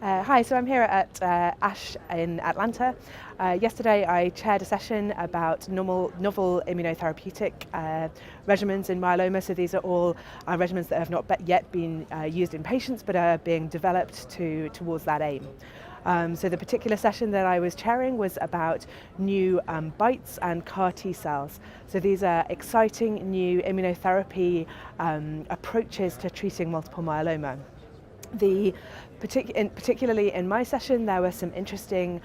Hi, so I'm here at ASH in Atlanta. Yesterday I chaired a session about novel immunotherapeutic regimens in myeloma. So these are all regimens that have not yet been used in patients but are being developed towards that aim. So the particular session that I was chairing was about new BiTEs and CAR T cells. So these are exciting new immunotherapy approaches to treating multiple myeloma. Particularly in my session, there was some interesting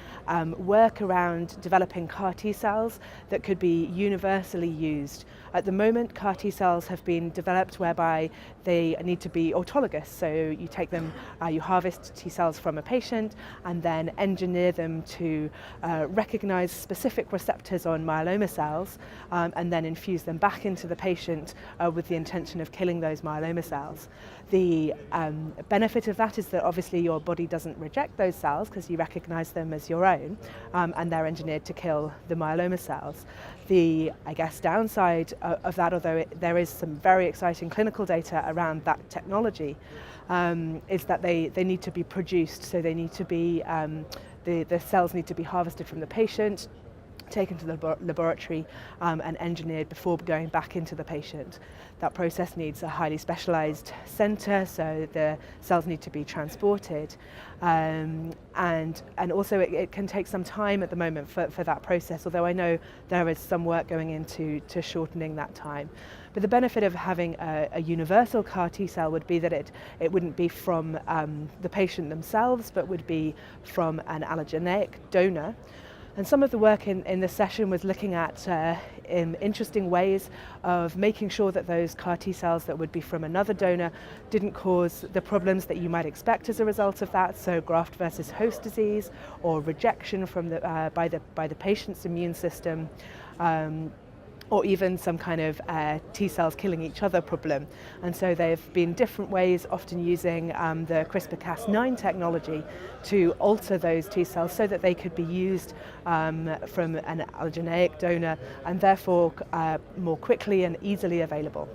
work around developing CAR T cells that could be universally used. At the moment, CAR T cells have been developed whereby they need to be autologous. So you take them, you harvest T cells from a patient and then engineer them to recognize specific receptors on myeloma cells and then infuse them back into the patient with the intention of killing those myeloma cells. The benefit of that is that obviously your body doesn't reject those cells because you recognize them as your own and they're engineered to kill the myeloma cells. The, downside of that, although there is some very exciting clinical data around that technology, is that they need to be produced. So they need to be, the cells need to be harvested from the patient, taken to the laboratory and engineered before going back into the patient. That process needs a highly specialized center, so the cells need to be transported. And also it can take some time at the moment for that process, although I know there is some work going into shortening that time. But the benefit of having a universal CAR T cell would be that it wouldn't be from the patient themselves, but would be from an allogeneic donor. And some of the work in this session was looking at interesting ways of making sure that those CAR T cells that would be from another donor didn't cause the problems that you might expect as a result of that, so graft versus host disease or rejection from by the patient's immune system. Or even some kind of T cells killing each other problem. And so there have been different ways, often using the CRISPR-Cas9 technology to alter those T cells so that they could be used from an allogeneic donor and therefore more quickly and easily available.